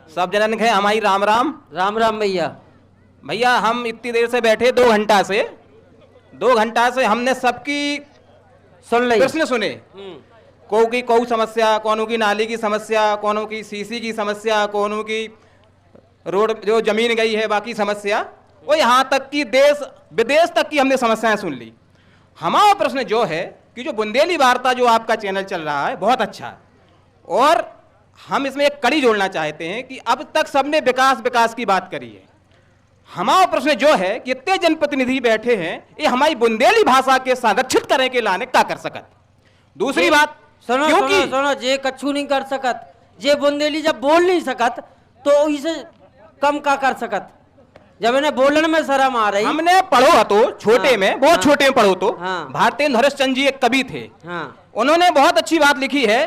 सब जनन है हमारी राम राम। राम राम भैया। भैया हम इतनी देर से बैठे 2 घंटा से हमने सबकी सुन ली प्रश्न सुने। कोई समस्या, कौनों की नाली की समस्या, कौनों की सीसी की समस्या, कौनों की रोड जो जमीन गई है बाकी समस्या, वो यहाँ तक कि देश विदेश तक की हमने समस्याएं सुन ली। हमारा प्रश्न जो है कि जो बुंदेली वार्ता जो आपका चैनल चल रहा है बहुत अच्छा है, और हम इसमें एक कड़ी जोड़ना चाहते हैं कि अब तक सबने विकास विकास की बात करी है। हमारा प्रश्न जो है कि इतने जनप्रतिनिधि बैठे हैं, ये हमारी बुंदेली भाषा के संरक्षित करने के लाने क्या कर सकत। दूसरी बात, सुनो क्योंकि सुनो जे कच्छू नहीं कर सकत, जे बुंदेली जब बोल नहीं सकत तो इसे कम का कर सकत। जब इन्हें बोलन में शर्म आ रही। हमने पढ़ो तो छोटे में, बहुत छोटे में पढ़ो तो भारतेंद्र हरिश्चंद्र जी एक कवि थे, उन्होंने बहुत अच्छी बात लिखी है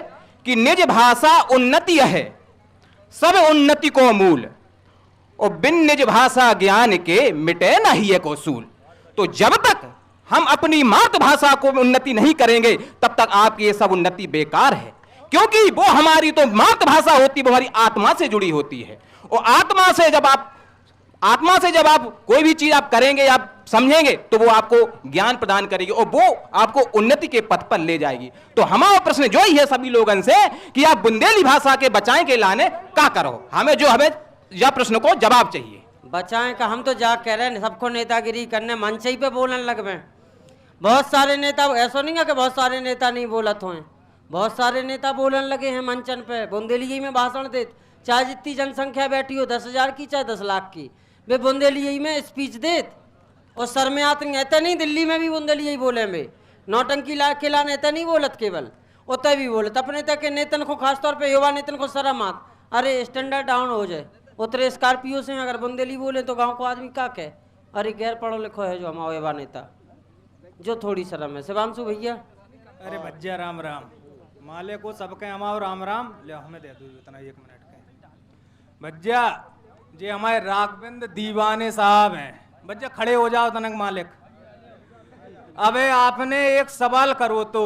कि निज भाषा उन्नति है सब उन्नति को मूल, और बिन निज भाषा ज्ञान के मिटे न ही को सूल। तो जब तक हम अपनी मातृभाषा को उन्नति नहीं करेंगे तब तक आपकी ये सब उन्नति बेकार है, क्योंकि वो हमारी तो मातृभाषा होती है, वो हमारी आत्मा से जुड़ी होती है। और आत्मा से जब आप कोई भी चीज आप करेंगे, आप समझेंगे, तो वो आपको ज्ञान प्रदान करेगी और वो आपको उन्नति के पथ पर ले जाएगी। तो हमारा प्रश्न जो ही है सभी लोगों से कि आप बुंदेली भाषा के बचाएं के लाने क्या करो, हमें यह प्रश्न को जवाब चाहिए। बचाएं का हम तो जा कह रहे हैं, सबको नेतागिरी करने मंच ही पे बोलने लग गए। बहुत सारे नेता, ऐसा नहीं है कि बहुत सारे नेता नहीं बोलत हो, बहुत सारे नेता बोलने लगे हैं मंचन पे, बुंदेली में भाषण दे, चाहे जितनी जनसंख्या बैठी हो 10,000 की चाहे 10 लाख की, वे बुंदेली में स्पीच देत और सर में आते नहीं। दिल्ली में भी बुंदेली ही बोले में, नौटंकी के लाने ऐसा नहीं बोलत, केवल उतर भी बोलत अपने तक के नेतन को, खासतौर पे युवा नेतन को शर्म आत, अरे स्टैंडर्ड डाउन हो जाए, उतरे स्कॉर्पियो से अगर बुंदेली बोले तो गांव को आदमी क्या कहे, अरे गैर पढ़ो लिखो है जो हमारा युवा नेता, जो थोड़ी शर्म है। शिवांशु भैया। अरे भज्जा राम राम, माले को सबके हमारा राम राम ले, हमें दे दो इतना 1 मिनट के। भज्जा जे हमारे राघवेंद्र दीवाने साहब हैं, भज्जा खड़े हो जाओ तनक मालिक। अबे आपने एक सवाल करो तो,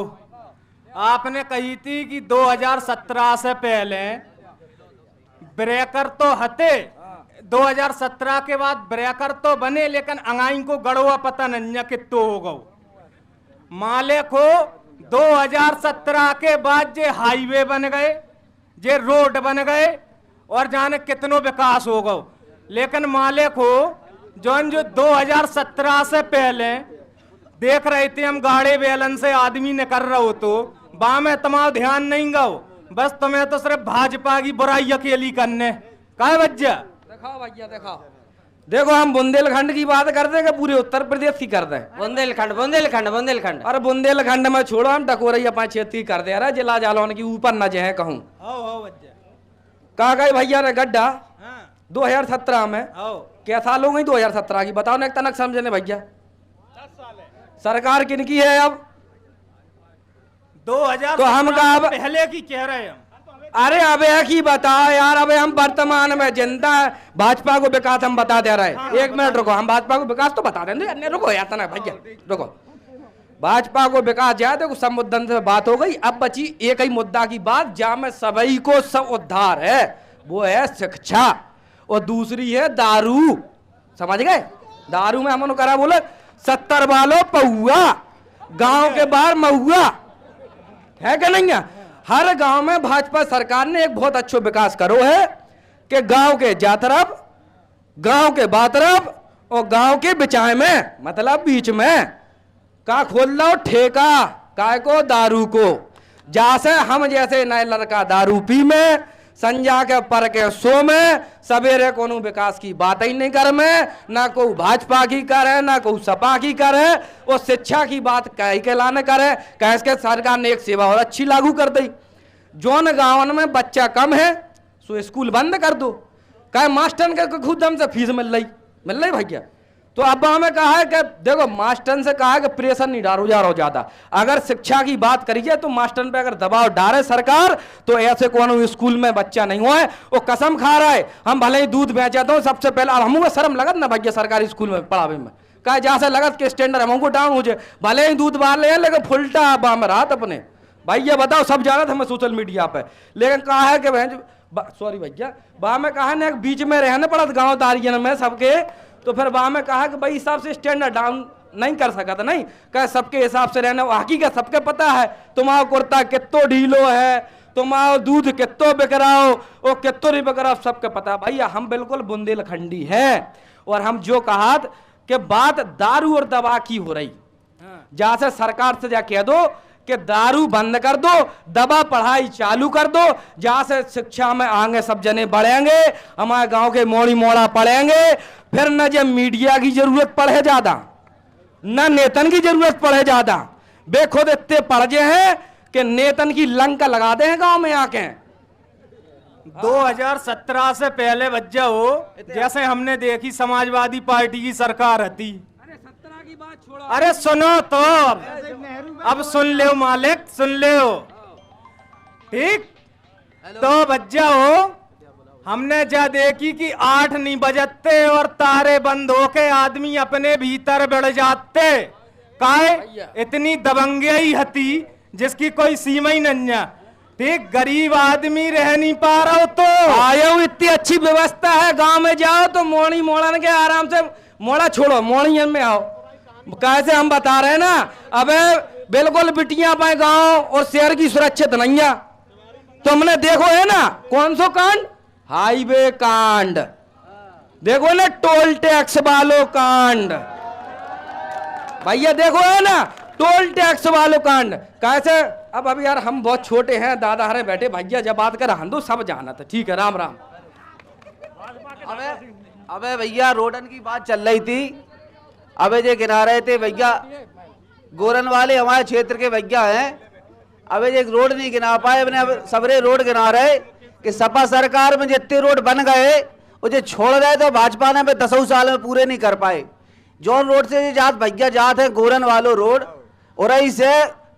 आपने कही थी कि 2017 से पहले ब्रेकर तो हते, 2017 के बाद ब्रेकर तो बने, लेकिन अंगाई को गड़वा पता नहीं कितो हो गो। माले को 2017 के बाद जे हाईवे बन गए, जे रोड बन गए और जाने कितनो विकास हो गो, लेकिन माले को जो 2017 से पहले देख रहे थे हम गाड़े बेलन से आदमी ने कर रहे हो, तो बा में तुम्हारा ध्यान नहीं गो, बस तुम्हें तो सिर्फ भाजपा की बुराई अकेली करने का। बज्जा दिखाओ भैया दिखाओ, देखो हम बुंदेलखंड की बात करते हैं कि पूरे उत्तर प्रदेश की करते हैं। बुंदेलखंड बुंदेलखंड बुंदेलखंड, अरे बुंदेलखंड में छोड़ो, हम टकोरैया 5-6 की कर दे रहा, जिला जालौन की ऊपर न जे कहूँ। कहा गए भैया ने गड्ढा 2017 में, क्या साल हो गई 2017 की, बताओ ना एक तनक समझने भैया। 10 साल है। सरकार किनकी है अब 2000 तो हम का पहले की कह रहे हैं हम। अरे अब एक ही बताओ यार, अब हम वर्तमान में जनता भाजपा को विकास हम बता दे रहे हैं। 1 मिनट रुको, हम भाजपा को विकास तो बता देंगे, रुको यार तना भैया रुको। भाजपा को विकास जाए तो सब मुद्दन से बात हो गई, अब बची एक ही मुद्दा की बात जहां में सभी को सब उद्धार है, वो है शिक्षा, और दूसरी है दारू। समझ गए, दारू में हम करा बोले 70 वालों पहुआ, गांव के बाहर महुआ है कि नहीं है। हर गांव में भाजपा सरकार ने एक बहुत अच्छा विकास करो है कि गांव के जा तरफ, गांव के बा तरफ और गांव के बिचाए में, मतलब बीच में का खोल लो ठेका काय को दारू को, जैसे हम जैसे नए लड़का दारू पी में, संजा के पर के सो में, सवेरे कोनो विकास की बात ही नहीं कर में, ना को भाजपा की करे ना को सपा की करे, और शिक्षा की बात कहीं के लाने करे, कैसे के सरकार ने एक सेवा और अच्छी लागू कर दी। जोन गाँव में बच्चा कम है सो स्कूल बंद कर दो, कहे मास्टर के खुद दम से फीस मिल रही भैया। तो अब हमें कहा है कि देखो मास्टर से कहा है कि प्रेशर नहीं डालो जा रहा ज्यादा, अगर शिक्षा की बात करिए तो मास्टर पे अगर दबाव डाले सरकार तो ऐसे कौन स्कूल में बच्चा नहीं हुआ है, वो कसम खा रहा है। हम भले ही दूध बेचाते हो सबसे पहले, अब हमको शर्म लगत ना भैया सरकारी स्कूल में पढ़ावे में, कहा जहाँ से लगत के स्टैंडर्ड हमको डाउन हो जाए, भले ही दूध बार ले लेकिन फुलटा बाम रात अपने भैया बताओ, सब जाना था हमें सोशल मीडिया पे, लेकिन कहा है कि सॉरी भैया, वहां में कहा ना बीच में रहना पड़ा गाँव दारियन में सबके, तो फिर वहां में कहा कि भाई हिसाब से स्टैंडर्ड डाउन नहीं कर सका था, नहीं कह सबके हिसाब से रहना, हकीकत सबके पता है, तुम्हारा कुर्ता कितो ढीलो है, तुम्हारा दूध कितो बिक रहा हो, वो कितो नहीं बिक रहा, सबके पता है भैया। हम बिल्कुल बुंदेलखंडी है, और हम जो कहा कि बात दारू और दवा की हो रही, जहां से सरकार से जा कह दो कि दारू बंद कर दो, दवा पढ़ाई चालू कर दो, जहां से शिक्षा में आगे सब जने बढ़ेंगे, हमारे गांव के मोड़ी मोड़ा पढ़ेंगे, फिर न जब मीडिया की जरूरत पड़े ज्यादा, न नेतन की जरूरत पड़े ज्यादा, बे खुद इतने पढ़ गए हैं कि नेतन की लंका लगा दे गांव में आके। 2017 से पहले बच्चा हो, जैसे हमने देखी समाजवादी पार्टी की सरकार थी। अरे सुनो तो, अब सुन ले मालिक, सुन ले, ठीक तो बच्चा हो, हमने जा देखी कि 8 नहीं बजते और तारे बंद होके आदमी अपने भीतर बढ़ जाते, काहे इतनी दबंगई हती जिसकी कोई सीमा ही नहीं है, ठीक गरीब आदमी रह नहीं पा रहा हो, तो आयो इतनी अच्छी व्यवस्था है, गांव में जाओ तो मोड़ी मोड़न के आराम से, मोड़ा छोड़ो मोड़ियन में आओ, कैसे हम बता रहे हैं ना, अबे बिल्कुल बिटियां पाए गांव और शहर की सुरक्षित नहीं है। तुमने देखो है ना कौन सो कांड, हाईवे कांड, देखो ना टोल टैक्स वालों कांड, भैया देखो है ना टोल टैक्स वालों कांड, कैसे अब अभी यार हम बहुत छोटे हैं, दादा हरे बैठे भैया जब बात कर हम तो सब जाना था, ठीक है राम राम। अबे भैया रोडन की बात चल रही थी, अबे जे गिना रहे थे भैया, गोरन वाले हमारे क्षेत्र के भैया हैं, अबे जे रोड नहीं गिना पाए, अपने सबरे रोड गिना रहे कि सपा सरकार में जितने रोड बन गए वो जो छोड़ गए तो भाजपा ने 10 साल में पूरे नहीं कर पाए। जौन रोड से जात भैया जात है गोरन वालो रोड, और से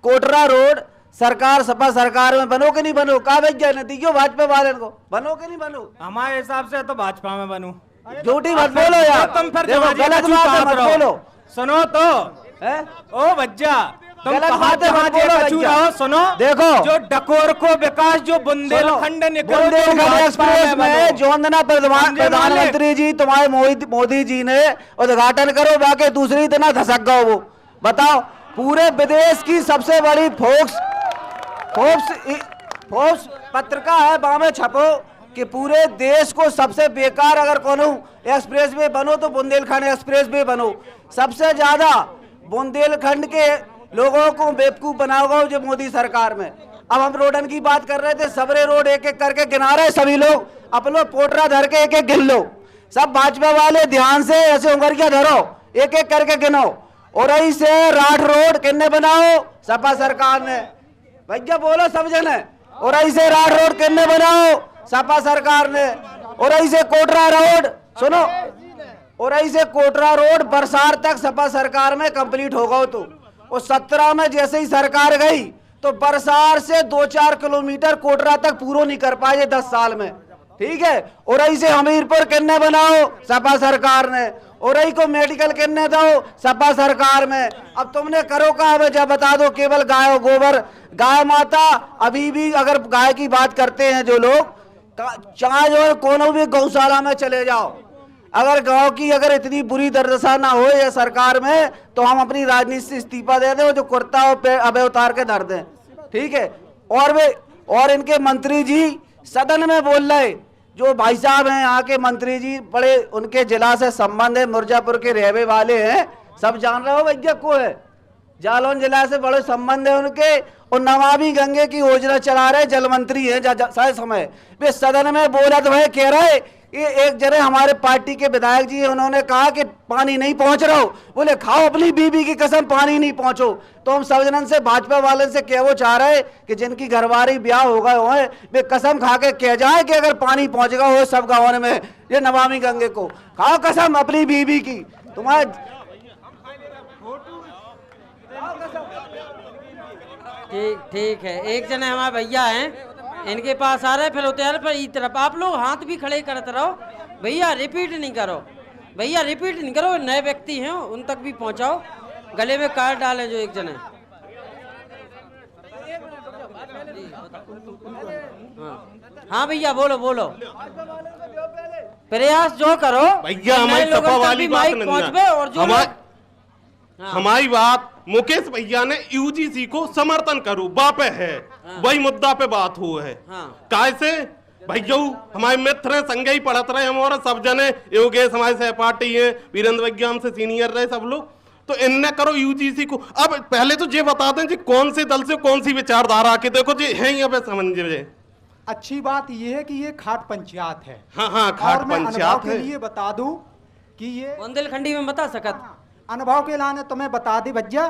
कोटरा रोड, सरकार सपा सरकार में बनो कि नहीं बनो, का भैया नतीजो भाजपा वाले को बनो कि नहीं बनो? हमारे हिसाब से तो भाजपा में बनू। झूठी मत बोलो यार, तुम फिर गलत बात मत बोलो। सुनो तो है ओ बच्चा, तुम गलत कहाँ बातें मत जहाँ बोलो कचू भैया। रहो, सुनो देखो जो डकोर को विकास जो बुंदेलखंड बुंदेलखंड एक्सप्रेस में जोंदना प्रधानमंत्री जी तुम्हारे मोदी जी ने उद्घाटन करो, बाकी दूसरी तरह धसक गो। वो बताओ पूरे विदेश की सबसे बड़ी फोर्ब्स पत्रिका है, बामे छपो कि पूरे देश को सबसे बेकार अगर कोनो एक्सप्रेस वे बनो तो बुंदेलखंड एक्सप्रेस वे बनो। सबसे ज्यादा बुंदेलखंड के लोगों को बेवकूफ बनाओगे जो मोदी सरकार में। अब हम रोडन की बात कर रहे थे, सबरे रोड एक एक करके गिना रहे सभी लोग, अपनो पोटरा धर के एक एक गिन लो। सब भाजपा वाले ध्यान से ऐसे उंगलियां धरो, एक एक करके गिनो। और ऐसे राठ रोड किन्ने बनाओ, सपा सरकार ने, भैया बोलो सब जने। और ऐसे राठ रोड किन्ने बनाओ, सपा सरकार ने। और ऐसे कोटरा रोड सुनो, और ऐसे कोटरा रोड बरसार तक सपा सरकार में कंप्लीट होगा। तो और 17 में जैसे ही सरकार गई तो बरसार से 2-4 किलोमीटर कोटरा तक पूरा नहीं कर पाए 10 साल में, ठीक है। और ऐसे हमीरपुर किन्ने बनाओ, सपा सरकार ने। और ऐ को मेडिकल किन्ने दो, सपा सरकार में। अब तुमने करो का, अब जब बता दो केवल गाय गोबर, गाय माता अभी भी अगर गाय की बात करते हैं जो लोग, चाहे जो कोनो भी गौशाला में चले जाओ, अगर गांव की अगर इतनी बुरी दुर्दशा ना हो या सरकार में, तो हम अपनी राजनीति से इस्तीफा दे दें, जो कुर्ता अबे उतार के धर दें, ठीक है। और इनके मंत्री जी सदन में बोल रहे, जो भाई साहब हैं यहाँ के मंत्री जी, बड़े उनके जिला से संबंध है, मिर्जापुर के रहने वाले हैं, सब जान रहे हो भैया को है, जालौन जिला से बड़े संबंध है उनके। और नमामि गंगे की योजना चला रहे, जल मंत्री है शायद समय वे सदन में बोला तो भाई कह रहे, ये एक जने हमारे पार्टी के विधायक जी हैं, उन्होंने कहा कि पानी नहीं पहुंच रहा हो, बोले खाओ अपनी बीबी की कसम पानी नहीं पहुंचो। तो हम सब जनन से भाजपा वाले से क्या वो चाह रहे कि जिनकी घरवारी ब्याह हो गए हो वे कसम खा के कह जाए कि अगर पानी पहुंचेगा हो सब गाँव में ये नमामि गंगे को, खाओ कसम अपनी बीबी की तुम्हारे। ठीक है, एक जने हमारे भैया हैं, इनके पास आ रहे, फिर उतर पर इस तरफ आप लोग हाथ भी खड़े करते रहो भैया, रिपीट नहीं करो भैया, रिपीट नहीं करो, नए व्यक्ति हैं उन तक भी पहुंचाओ, गले में कार्ड डालें जो एक जने। हाँ भैया बोलो बोलो, प्रयास जो करो भैया नए हमारी लोगों सपा तक वाली भी बात माइक नहीं पहुंचवे है। और जो हाँ। हमारी बात मुकेश भैया ने यूजीसी को समर्थन करो बापे है, वही मुद्दा पे बात हुआ है। कैसे भैया हमारे मित्र हैं, संगे ही पढ़त रहे हमारा सब जने, योगेश हमारे सहपाठी हैं, वीरेंद्र विज्ञान से सीनियर रहे सब लोग, तो इनने करो यूजीसी को। अब पहले तो ये बता दें जी कौन से दल से कौन सी विचारधारा के, देखो जी है ही अब समझे। अच्छी बात यह है कि ये खाट पंचायत है। हाँ खाट और मैं पंचायत अनुभव के है। लिए बता दूं कि ये बुंदेलखंडी में बता सकत, अनुभव के लाने तुम्हें बता दी भैया,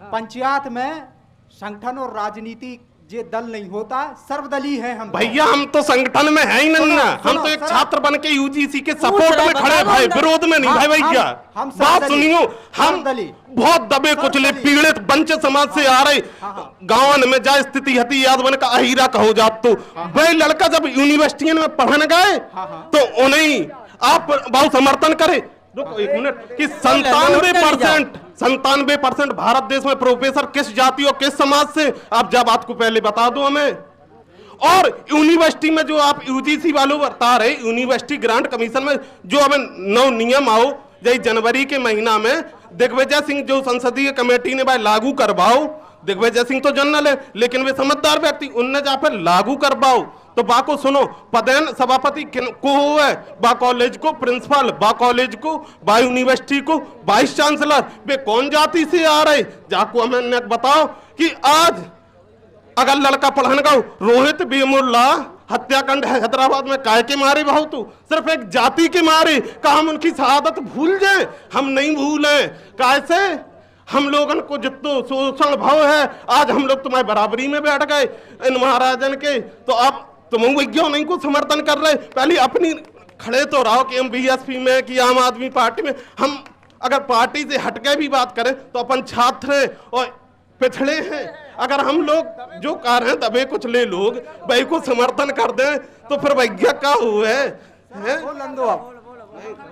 पंचायत में संगठन और राजनीति ये दल नहीं होता, सर्वदलीय है हम। भैया हम तो संगठन में है ही नहीं ना, हम तो एक छात्र बन के यूजीसी के सपोर्ट में खड़े भाई, विरोध में नहीं भाई। भैया बात सुनियो, हम बहुत दबे कुचले पीड़ित वंचित समाज से आ रहे गांव में जा स्थिति हती याद बन का अहीरा कहो जात, तो वही लड़का जब यूनिवर्सिटी में पढ़ने गए तो उन्हें आप बहुत समर्थन करे। रुको एक मिनट कि 97% भारत देश में प्रोफेसर किस जाति और किस समाज से, आप जब बात को पहले बता दो हमें। और यूनिवर्सिटी में जो आप यूजीसी वालों बता रहे, यूनिवर्सिटी ग्रांट कमीशन में जो अब नौ नियम आओ जय जनवरी के महीना में, दिग्विजय सिंह जो संसदीय कमेटी ने भाई लागू करवाओ, दिग्विजय सिंह तो जनरल है लेकिन वे समझदार व्यक्ति, उनने जा फिर लागू करवाओ। तो बा को सुनो, पदेन सभापति को है, बा कॉलेज को प्रिंसिपल, बा कॉलेज को, बा यूनिवर्सिटी को वाइस चांसलर, वे कौन जाति से आ रहे जाको हमें बताओ। कि आज अगर लड़का पढ़ने का रोहित बेमुल्ला हत्याकांड हैदराबाद में काय के मारे भाव, तो सिर्फ एक जाति के मारे, का हम उनकी शहादत भूल जाए? हम नहीं भूले। कैसे हम लोगन को जितो शोषण भाव है, आज हम लोग तुम्हारी बराबरी में बैठ गए इन महाराजन के, तो अब तुम विज्ञान नहीं को समर्थन कर रहे। पहले अपनी खड़े तो रहो कि हम बीएसपी में कि आम आदमी पार्टी में, हम अगर पार्टी से हटके भी बात करें तो अपन छात्र हैं और पिछड़े हैं। अगर हम लोग जो कह रहे हैं दबे कुचले लोग भाई को समर्थन कर दें तो फिर वैज्ञा क्या हुआ है?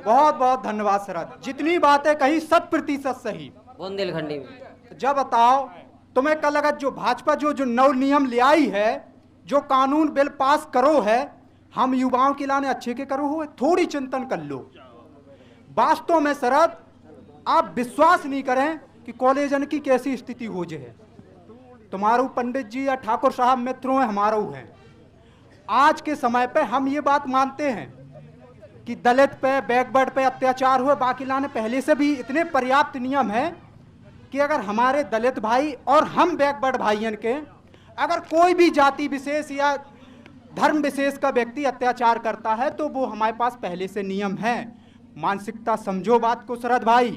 बहुत बहुत धन्यवाद शरद, जितनी बातें कही 100% सही। बुंदेलखंडी में जब बताओ तुम्हें कल अगर जो भाजपा जो नौ नियम ले आई है, जो कानून बिल पास करो है, हम युवाओं के लाने अच्छे के करो हो, थोड़ी चिंतन कर लो। वास्तव में शरद आप विश्वास नहीं करें कि कॉलेजन की कैसी स्थिति हो जाए। तुम्हारू पंडित जी या ठाकुर साहब मित्रों है, हमारा है। आज के समय पे हम ये बात मानते हैं कि दलित पे बैकवर्ड पे अत्याचार हुए, बाकी लाने पहले से भी इतने पर्याप्त नियम है कि अगर हमारे दलित भाई और हम बैकवर्ड भाइयन के अगर कोई भी जाति विशेष या धर्म विशेष का व्यक्ति अत्याचार करता है तो वो हमारे पास पहले से नियम है। मानसिकता समझो बात को शरद भाई,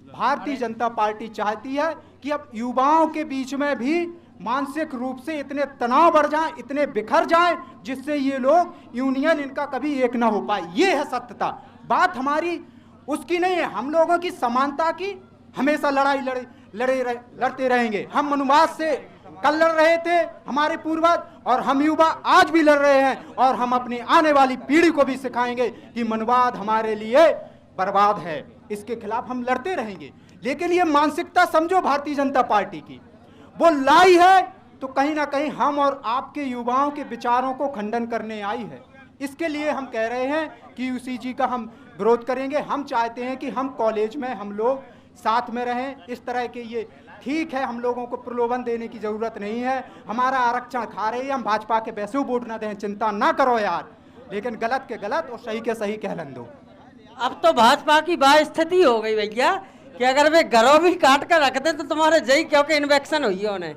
भारतीय जनता पार्टी चाहती है कि अब युवाओं के बीच में भी मानसिक रूप से इतने तनाव बढ़ जाएं, इतने बिखर जाएं, जिससे ये लोग यूनियन इनका कभी एक ना हो पाए। ये है सत्यता। बात हमारी उसकी नहीं है, हम लोगों की समानता की हमेशा लड़ते रहेंगे। हम मनुवाद से कल लड़ रहे थे हमारे पूर्वज, और हम युवा आज भी लड़ रहे हैं, और हम अपनी आने वाली पीढ़ी को भी सिखाएंगे कि मनुवाद हमारे लिए बर्बाद है, इसके खिलाफ हम लड़ते रहेंगे। लेकिन ये मानसिकता समझो भारतीय जनता पार्टी की वो लाई है, तो कहीं ना कहीं हम और आपके युवाओं के विचारों को खंडन करने आई है। इसके लिए हम कह रहे हैं कि यूसीजी का हम विरोध करेंगे। हम चाहते हैं कि हम कॉलेज में हम लोग साथ में रहें। इस तरह के ये ठीक है, हम लोगों को प्रलोभन देने की जरूरत नहीं है। हमारा आरक्षण खा रहे हैं, हम भाजपा के वैसे वोट ना दें, चिंता ना करो यार, लेकिन गलत के गलत और सही के सही कहलन दो। अब तो भाजपा की स्थिति हो गई भैया कि अगर वे घरों भी काट कर रखते तो तुम्हारे जई क्योंकि इन्फेक्शन हुई है उन्हें,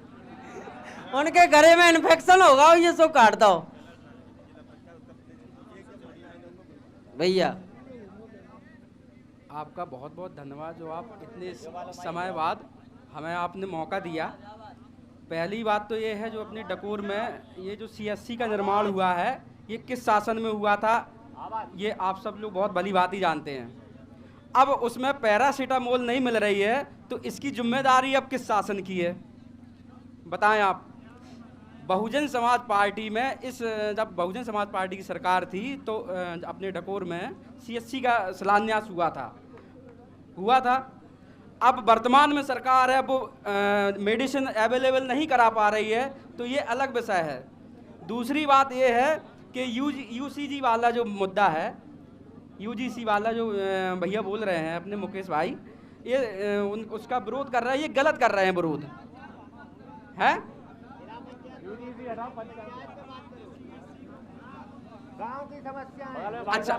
उनके घरे में इन्फेक्शन होगा, ये सो काट दो भैया। आपका बहुत बहुत धन्यवाद जो आप इतने समय बाद हमें आपने मौका दिया। पहली बात तो ये है जो अपने डकोर में ये जो सीएससी का निर्माण हुआ है ये किस शासन में हुआ था, ये आप सब लोग बहुत भली बात ही जानते हैं। अब उसमें पैरासीटामोल नहीं मिल रही है तो इसकी जिम्मेदारी अब किस शासन की है बताएं आप। बहुजन समाज पार्टी में जब बहुजन समाज पार्टी की सरकार थी तो अपने डकोर में सीएससी का शिलान्यास हुआ था। अब वर्तमान में सरकार है वो मेडिसिन अवेलेबल नहीं करा पा रही है, तो ये अलग विषय है। दूसरी बात ये है कि यूसीजी वाला जो मुद्दा है, यूजीसी वाला जो भैया बोल रहे हैं अपने मुकेश भाई, ये उसका विरोध कर रहे हैं, ये गलत कर रहे हैं विरोध है। अच्छा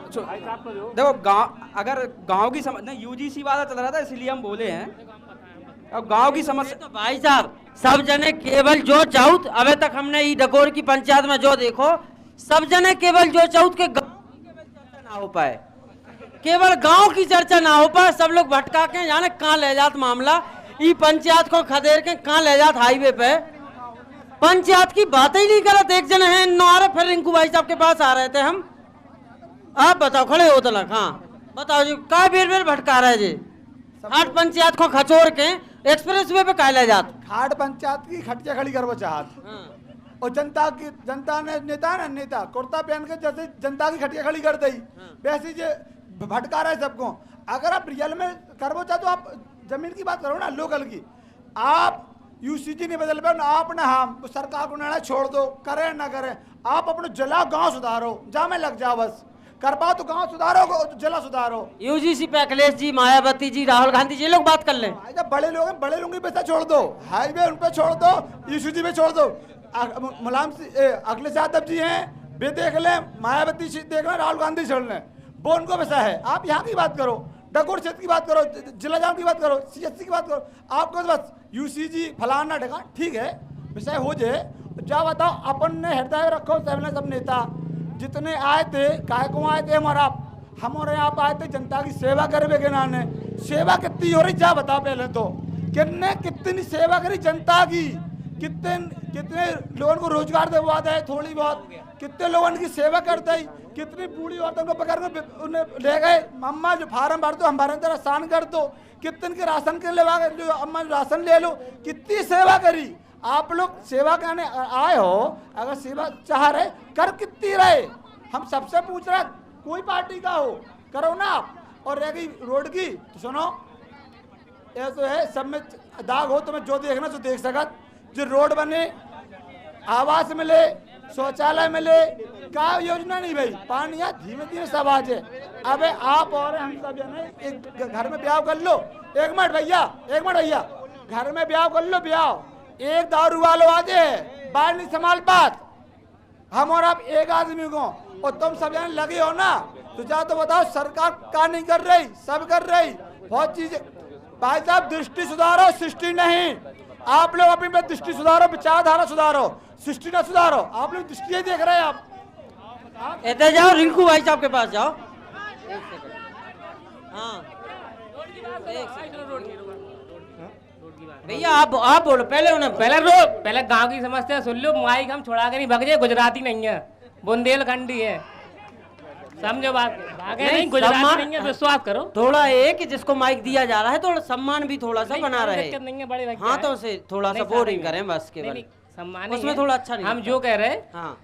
देखो गांव, अगर गांव की समस्या, यूजीसी वाला चल रहा था इसलिए हम बोले हैं। अब गांव की समस्या तो भाई साहब सब जने केवल जो चाहत, अबे तक हमने ई डकोर की पंचायत में जो देखो, सब जने केवल जो चाहत के गाँव की केवल चर्चा ना हो पाए, केवल गांव की चर्चा ना हो पाए, सब लोग भटका के जाने कहाँ ले जात मामला, ई पंचायत को खदेड़ के कहाँ ले जात हाईवे पे। पंचायत की बात ही नहीं करत। एक जने हैं नारे, फिर रिंकू भाई साहब के पास आ रहे थे हम, आप बताओ खड़े हो तलक, हाँ बताओ जी का बेर बेर भटका रहे जी, हाट पंचायत को खचोर के एक्सप्रेस वे पे कहा ले जात। खाट पंचायत की खटिया खड़ी करवो चाहत और जनता ने नेता कुर्ता पहन के जैसे जनता की खटिया खड़ी कर दी, वैसे जे भटका रहे सबको। अगर आप रियल में करवो चाहते तो आप जमीन की बात करो ना, लोकल की। आप यूसीजी नहीं बदल पाओ ना, आप ना हम सरकार को निर्णय छोड़ दो, करे ना करे, आप अपने जिला गांव सुधारो, जहाँ में लग जाओ, बस कर पाओ तो गांव सुधारो, जिला सुधारो। यूजीसी पे अखिलेश जी, मायावती जी, राहुल गांधी जी लोग बात कर लें। जब बड़े लोग हैं, बड़े लोगों की पैसा छोड़ दो, हाईवे उन पे छोड़ दो, यूसीजी पे छोड़ दो। मुलायम अखिलेश यादव जी हैं, वे देख लें, मायावती जी देख लें, राहुल गांधी छोड़ लें, वो उनको पैसा है। आप यहाँ की बात करो, डकोर क्षेत्र की बात करो, जिला जाम की बात करो, सीएससी की बात करो। आपको बस यूसीजी फलाना ढका, ठीक है विषय हो जाए, जा बताओ अपन ने हृदय रखो। सब नेता जितने आए थे, काय को आए थे, हमारे यहाँ आए थे जनता की सेवा करे के नाने। सेवा कितनी हो रही जा बताओ पहले तो, कितनी सेवा करी जनता की, कितने लोगों को रोजगार दिलवाते है, थोड़ी बहुत, कितने लोगों की सेवा करते है, कितनी बूढ़ी औरतों को पकड़ के उन्हें ले गए, अम्मा जो फार्म भर दो हमारे तरह आसान कर दो, कितने के राशन के लेवा जो अम्मा राशन ले लो, कितनी सेवा करी। आप लोग सेवा करने आए हो, अगर सेवा चाह रहे कर कितनी रहे, हम सबसे पूछ रहे, कोई पार्टी का हो करो ना आप। और रह गई रोड की तो सुनो, ये तो है सब में दाग हो, तुम्हें जो देखना जो देख सकत, जो रोड बने, आवास मिले, शौचालय मिले, का योजना नहीं भाई, पानी या धीमे धीमे सब आ जाए। अबे आप और हम सब एक घर में ब्याह कर लो, एक मिनट भैया, घर में ब्याह कर लो, ब्याह एक दारू वालो आ जाए, बाहर नहीं संभाल पात, हम और आप एक आदमी को, और तुम सब जाने लगे हो ना, तो जा तो बताओ सरकार का नहीं कर रही, सब कर रही, बहुत चीजें। भाई साहब दृष्टि सुधारो, सृष्टि नहीं। आप लोग अपनी पे दृष्टि सुधारो, विचारधारा सुधारो, सृष्टि ना सुधारो। आप लोग दृष्टि ही देख रहे हैं। आप इधर जाओ, रिंकू भाई साहब के पास जाओ। हाँ भैया आप बोलो पहले, उन्हें पहले गांव की समस्या सुन लो, माइक हम छोड़ा के नहीं भाग जाए, गुजराती नहीं है, बुंदेलखंडी है, समझो बात, भागे नहीं, गुजराती नहीं है, विश्वास करो। थोड़ा है कि जिसको माइक दिया जा रहा है थोड़ा सम्मान भी थोड़ा सा बना रहे, नहीं है बड़े हाँ तो उसे थोड़ा सा बोरिंग करें बस, केवल सम्मान उसमें थोड़ा अच्छा नहीं। हम जो कह रहे हाँ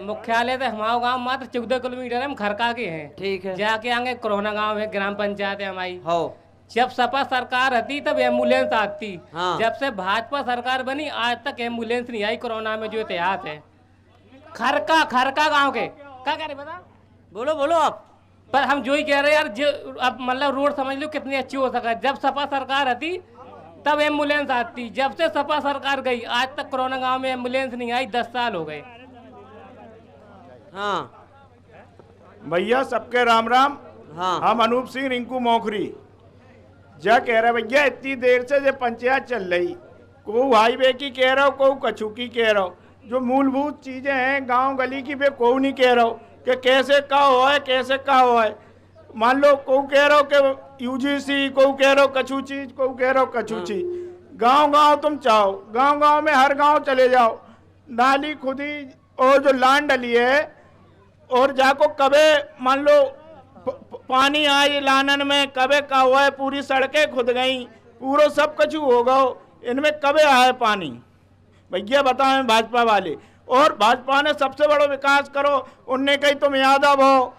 मुख्यालय तो हमारा गांव मात्र 14 किलोमीटर है, हम खरका के हैं, ठीक है, जाके आगे कोरोना गांव है, ग्राम पंचायत है हमारी। हो जब सपा सरकार हती तब एम्बुलेंस आती, हाँ। जब से भाजपा सरकार बनी आज तक एम्बुलेंस नहीं आई। कोरोना में जो इतिहास है, खरका गांव के क्या कह रहे बता, बोलो आप। पर हम जो ही कह रहे यार, जो अब मतलब रोड समझ लो कितनी अच्छी हो सका। जब सपा सरकार हती तब एम्बुलेंस आती, जब से सपा सरकार गई आज तक कोरोना गांव में एम्बुलेंस नहीं आई, 10 साल हो गए। हाँ भैया सबके राम राम। हाँ हम अनूप सिंह रिंकू मोखरी जा कह रहे भैया, इतनी देर से जो पंचायत चल रही, को हाईवे की कह रहा हो, को कछू की कह रहा हो, जो मूलभूत चीजें हैं गांव गली की वे को नहीं कह रहा हो कि कैसे का हुआ है, कैसे का हुआ है। मान लो को कह रहा हो कि यूजीसी, को कह रहा हो कछू चीज, को कह रहा हो कछू चीज। गांव तुम चाहो, गांव में हर गांव चले जाओ, नाली खुदी और जो लान डली है, और जाको कबे मान लो पानी आई लानन में, कबे का हुआ है, पूरी सड़कें खुद गई, पूरा सब कछु हो गो, इनमें कबे आया पानी भैया बताएं भाजपा वाले। और भाजपा ने सबसे बड़ा विकास करो, उनने कही तुम यादव हो,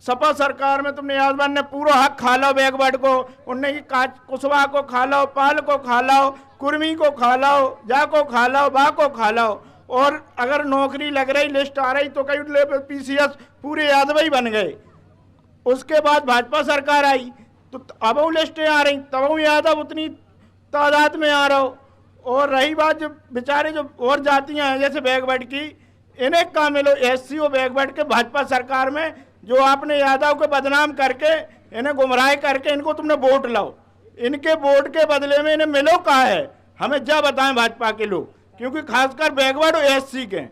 सपा सरकार में तुमने यादव ने पूरा हक खा लो बैकवर्ड को, उनने की कुशवाहा को खा लो, पाल को खा लो, कुर्मी को खा लो, जा को खा लो, बा को खा लो, और अगर नौकरी लग रही, लिस्ट आ रही तो कई पीसीएस पूरे यादव ही बन गए। उसके बाद भाजपा सरकार आई तो अब वो लिस्टें आ रही, तब वो यादव उतनी तादाद में आ रहा हो। और रही बात जो बेचारे जो और जातियां हैं जैसे बैकवर्ड की, इन्हें कहाँ मिलो? एससी और बैकवर्ड के भाजपा सरकार में जो आपने यादव को बदनाम करके इन्हें गुमराह करके इनको तुमने वोट लाओ, इनके वोट के बदले में इन्हें मिलो कहाँ है? हमें जा बताएं भाजपा के लोग, क्योंकि खासकर बैकवर्ड और एससी के।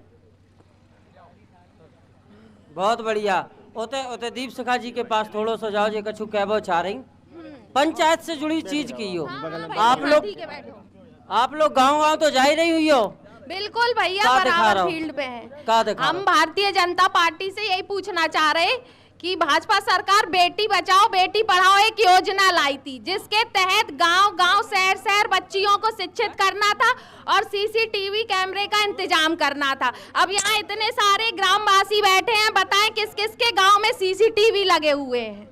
बहुत बढ़िया। ओते ओते दीप शिखा जी के पास थोड़ो सो जाओ, जे कछु कहबो चाह रही। पंचायत से जुड़ी चीज की हो आप लोग गांव तो जा ही रही हुई हो। बिल्कुल भैया, का दिखा रहा बराबर हो? फील्ड पे है। का दिखा हम रहा हो? भारतीय जनता पार्टी से यही पूछना चाह रहे कि भाजपा सरकार बेटी बचाओ बेटी पढ़ाओ एक योजना लाई थी, जिसके तहत गांव-गांव शहर-शहर बच्चियों को शिक्षित करना था और सीसीटीवी कैमरे का इंतजाम करना था। अब यहाँ इतने सारे ग्रामवासी बैठे हैं, बताएं किस किस के गांव में सीसीटीवी लगे हुए हैं?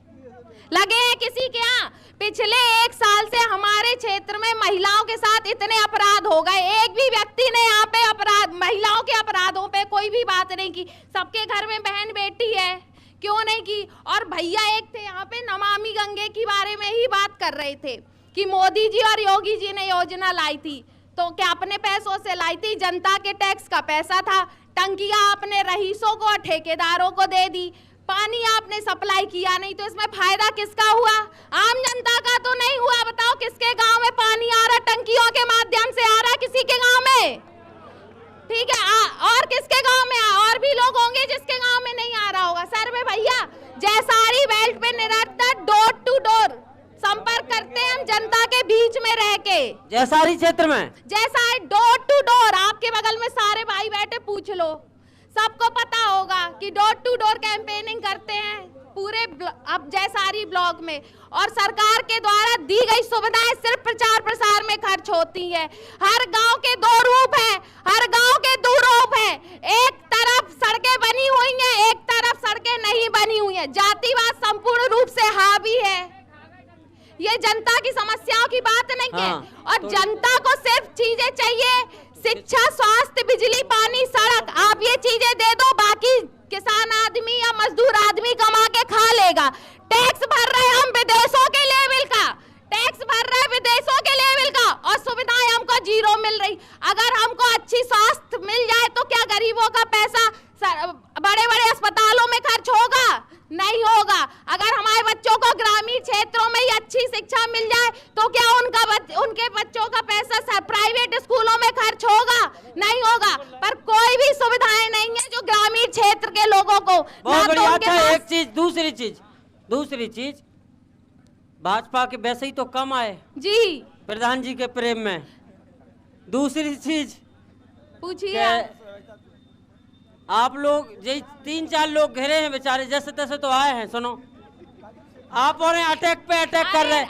लगे हैं किसी के यहाँ? पिछले 1 साल से हमारे क्षेत्र में महिलाओं के साथ इतने अपराध हो गए, एक भी व्यक्ति ने यहाँ पे अपराध, महिलाओं के अपराधों पे कोई भी बात नहीं की। सबके घर में बहन बेटी है, क्यों नहीं की? और भैया एक थे यहाँ पे नमामि गंगे की बारे में ही बात कर रहे थे कि मोदी जी और योगी जी ने योजना लाई थी, तो क्या अपने पैसों से लाई थी? जनता के टैक्स का पैसा था। टंकियां आपने रईसों को और ठेकेदारों को दे दी, पानी आपने सप्लाई किया नहीं, तो इसमें फायदा किसका हुआ? आम जनता का तो नहीं हुआ। बताओ किसके गांव में पानी आ रहा? टंकियों के माध्यम से आ रहा, किसी के गांव में? ठीक है, और किसके गांव में? और भी लोग होंगे जिसके गांव में नहीं आ रहा होगा। सर में भैया जयसारी बेल्ट पे निरंतर डोर टू डोर संपर्क करते हैं हम जनता के बीच में रह के। जयसारी क्षेत्र में जयसारी डोर टू डोर, आपके बगल में सारे भाई बैठे, पूछ लो, सबको पता होगा कि डोर टू डोर कैंपेनिंग करते हैं पूरे अब जयसारी ब्लॉक में। और सरकार के द्वारा दी गई सुविधाएं सिर्फ प्रचार प्रसार में खर्च होती है। हर गांव के 2 रूप हैं, हर गांव के 2 रूप हैं। एक तरफ सड़कें बनी हुई हैं, एक तरफ सड़कें नहीं बनी हुई हैं। जातिवाद संपूर्ण रूप से हावी है। ये जनता की समस्याओं की बात नहीं है। और जनता को सिर्फ चीजें चाहिए, शिक्षा, स्वास्थ्य, बिजली, पानी, सड़क। आप ये चीजें दे दो, बाकी किसान आदमी या मजदूर आदमी कमा के खा लेगा। टैक्स भर रहे हम विदेशों के लेवल का, टैक्स भर रहे विदेशों के लेवल का, और सुविधाएं हमको 0 मिल रही। अगर हमको अच्छी स्वास्थ्य मिल जाए तो क्या गरीबों का पैसा बड़े बड़े अस्पतालों में खर्च होगा? नहीं होगा। अगर हमारे बच्चों को ग्रामीण क्षेत्रों में ही अच्छी शिक्षा मिल जाए तो क्या उनके बच्चों का पैसा प्राइवेट स्कूलों में खर्च होगा? नहीं होगा। पर कोई भी सुविधाएं नहीं है जो ग्रामीण क्षेत्र के लोगों को। बहुत बढ़िया। अच्छा, एक चीज, दूसरी चीज भाजपा के वैसे ही तो कम आए जी प्रधान जी के प्रेम में। दूसरी चीज पूछिए। आप लोग ये 3-4 लोग घेरे हैं बेचारे, जैसे तैसे तो आए हैं। सुनो, आप और अटैक पे अटैक कर रहे हैं।